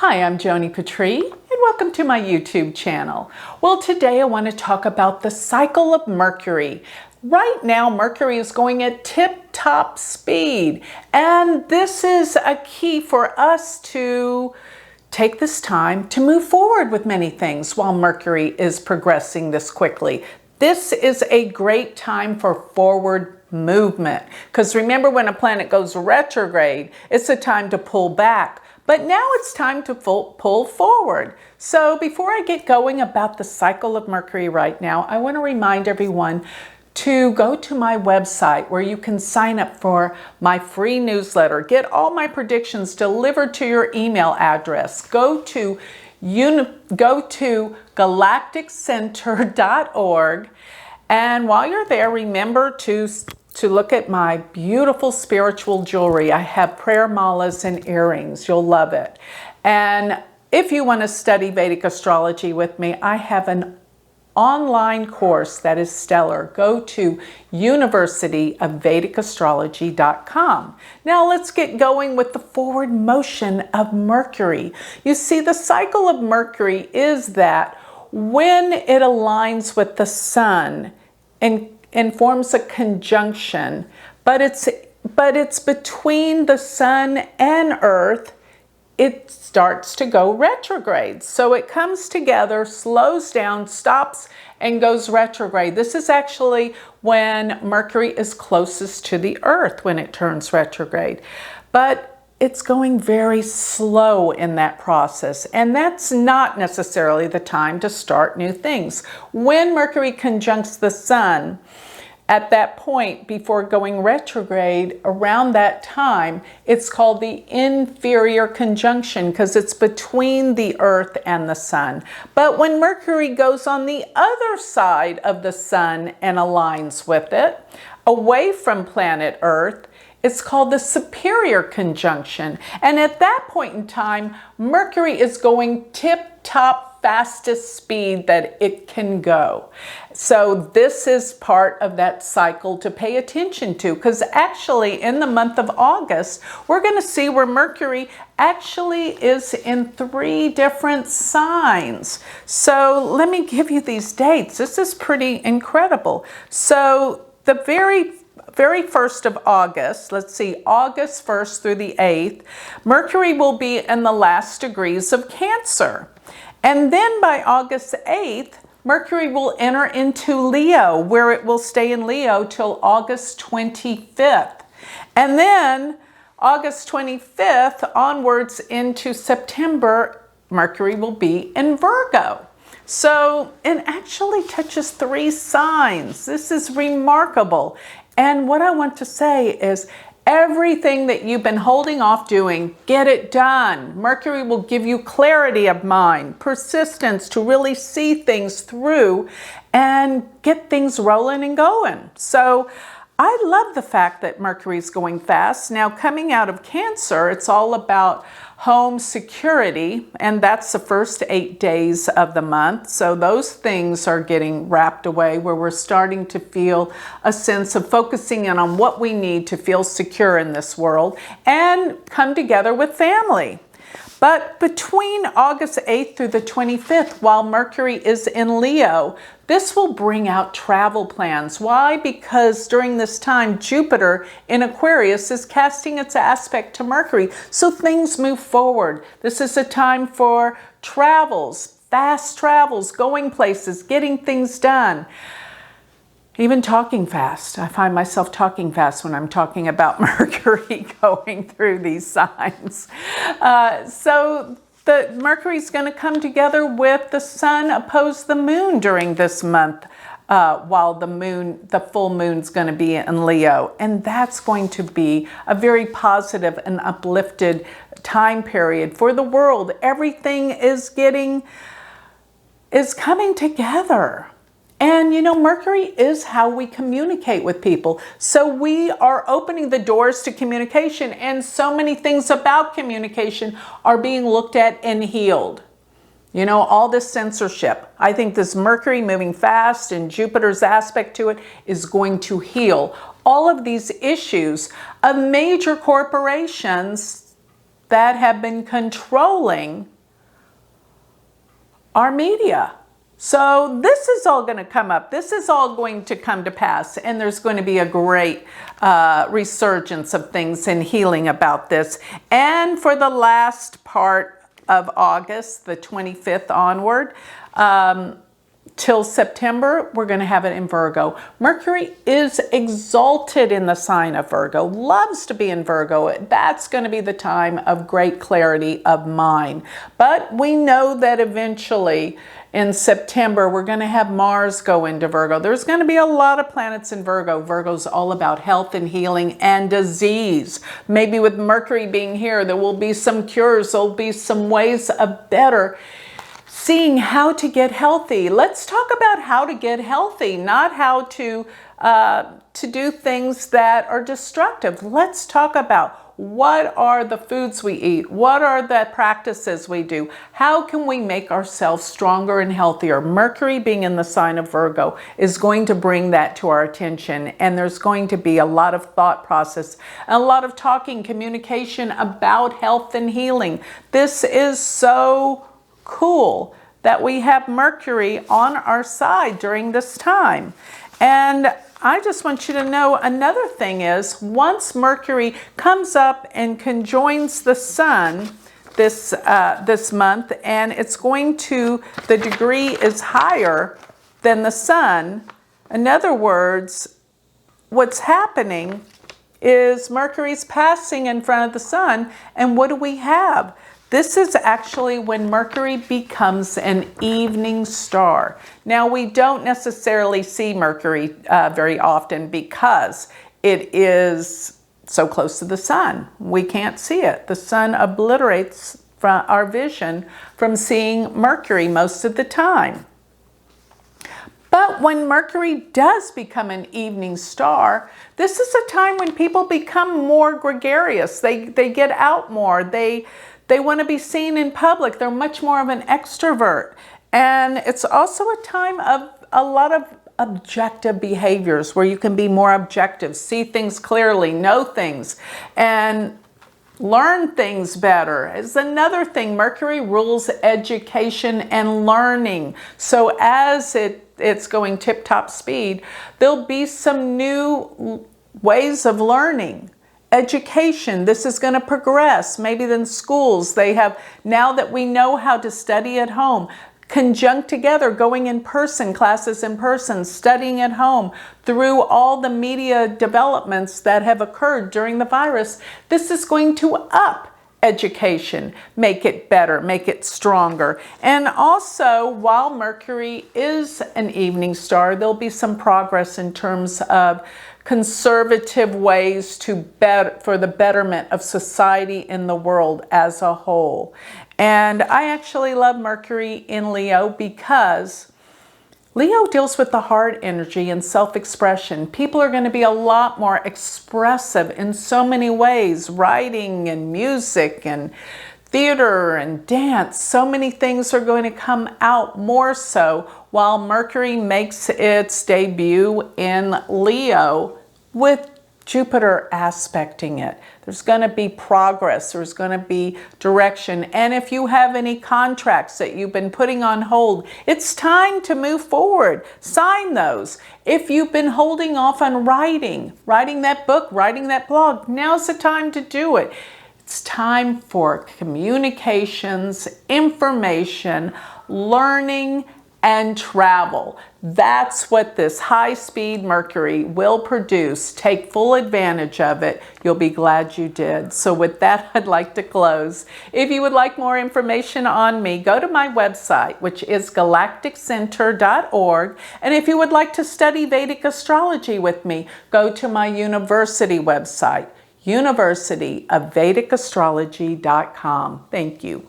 Hi, I'm Joni Patry, and welcome to my YouTube channel. Well, today I want to talk about the cycle of Mercury. Right now, Mercury is going at tip-top speed, and this is a key for us to take this time to move forward with many things while Mercury is progressing this quickly. This is a great time for forward movement, because remember, when a planet goes retrograde, it's a time to pull back. But now it's time to pull forward. So before I get going about the cycle of Mercury right now, I want to remind everyone to go to my website where you can sign up for my free newsletter. Get all my predictions delivered to your email address. Go to galacticcenter.org, and while you're there, remember to look at my beautiful spiritual jewelry. I have prayer malas and earrings. You'll love it. And if you want to study Vedic astrology with me, I have an online course that is stellar. Go to University of Vedic Astrology.com. Now let's get going with the forward motion of Mercury. You see, the cycle of Mercury is that when it aligns with the sun and forms a conjunction, but it's between the sun and earth, it starts to go retrograde. So it comes together, slows down, stops, and goes retrograde. This is actually when Mercury is closest to the earth when it turns retrograde. But it's going very slow in that process, and that's not necessarily the time to start new things. When Mercury conjuncts the sun, at that point, before going retrograde, around that time, it's called the inferior conjunction because it's between the earth and the sun. But when Mercury goes on the other side of the sun and aligns with it, away from planet Earth, it's called the superior conjunction. And at that point in time, Mercury is going tip-top fastest speed that it can go. So this is part of that cycle to pay attention to, because actually in the month of August, we're going to see where Mercury actually is in 3 different signs. So let me give you these dates. This is pretty incredible. So the very 1st of August, let's see, August 1st through the 8th, Mercury will be in the last degrees of Cancer. And then by August 8th, Mercury will enter into Leo, where it will stay in Leo till August 25th. And then August 25th onwards into September, Mercury will be in Virgo. So it actually touches 3 signs. This is remarkable. And what I want to say is, everything that you've been holding off doing, get it done. Mercury will give you clarity of mind, persistence to really see things through and get things rolling and going. So I love the fact that Mercury's going fast. Now, coming out of Cancer, it's all about home security, and that's the first 8 days of the month. So those things are getting wrapped away, where we're starting to feel a sense of focusing in on what we need to feel secure in this world and come together with family. But between August 8th through the 25th, while Mercury is in Leo, this will bring out travel plans. Why? Because during this time, Jupiter in Aquarius is casting its aspect to Mercury, so things move forward. This is a time for travels, fast travels, going places, getting things done. Even talking fast. I find myself talking fast when I'm talking about Mercury going through these signs. So the Mercury's going to come together with the sun opposed the moon during this month, while the full moon's going to be in Leo. And that's going to be a very positive and uplifted time period for the world. Everything is coming together. And you know, Mercury is how we communicate with people. So we are opening the doors to communication, and so many things about communication are being looked at and healed. You know, all this censorship. I think this Mercury moving fast and Jupiter's aspect to it is going to heal all of these issues of major corporations that have been controlling our media. So this is all going to come up. This is all going to come to pass. And there's going to be a great resurgence of things and healing about this. And for the last part of August, the 25th onward, till September, we're going to have it in Virgo. Mercury is exalted in the sign of Virgo, loves to be in Virgo. That's going to be the time of great clarity of mind. But we know that eventually in September, we're going to have Mars go into Virgo. There's going to be a lot of planets in Virgo. Virgo's all about health and healing and disease. Maybe with Mercury being here, there will be some cures. There'll be some ways of better seeing how to get healthy. Let's talk about how to get healthy, not how to do things that are destructive. Let's talk about what are the foods we eat? What are the practices we do? How can we make ourselves stronger and healthier? Mercury being in the sign of Virgo is going to bring that to our attention, and there's going to be a lot of thought process, a lot of talking, communication about health and healing. This is so cool that we have Mercury on our side during this time. And I just want you to know another thing is once Mercury comes up and conjoins the Sun this month, and it's going to, the degree is higher than the Sun. In other words, what's happening is Mercury's passing in front of the Sun, and what do we have? This is actually when Mercury becomes an evening star. Now, we don't necessarily see Mercury very often because it is so close to the Sun. We can't see it. The Sun obliterates from our vision from seeing Mercury most of the time. But when Mercury does become an evening star, this is a time when people become more gregarious. They get out more. They want to be seen in public. They're much more of an extrovert. And it's also a time of a lot of objective behaviors where you can be more objective, see things clearly, know things, and learn things better. Is another thing. Mercury rules education and learning. So as it's going tip-top speed, there'll be some new ways of learning. Education, this is going to progress. Maybe then schools, they have, now that we know how to study at home, conjunct together, going in person, classes in person, studying at home, through all the media developments that have occurred during the virus, this is going to up education, make it better, make it stronger. And also, while Mercury is an evening star, there'll be some progress in terms of conservative ways for the betterment of society in the world as a whole. And I actually love Mercury in Leo because Leo deals with the heart energy and self-expression. People are going to be a lot more expressive in so many ways, writing and music and theater and dance. So many things are going to come out more so while Mercury makes its debut in Leo with Jupiter aspecting it. There's going to be progress. There's going to be direction. And if you have any contracts that you've been putting on hold, it's time to move forward. Sign those. If you've been holding off on writing that book, writing that blog, now's the time to do it. It's time for communications, information, learning, and travel. That's what this high-speed Mercury will produce. Take full advantage of it. You'll be glad you did. So with that, I'd like to close. If you would like more information on me, go to my website, which is galacticcenter.org. And if you would like to study Vedic astrology with me, go to my university website, University of Vedic Astrology.com. Thank you.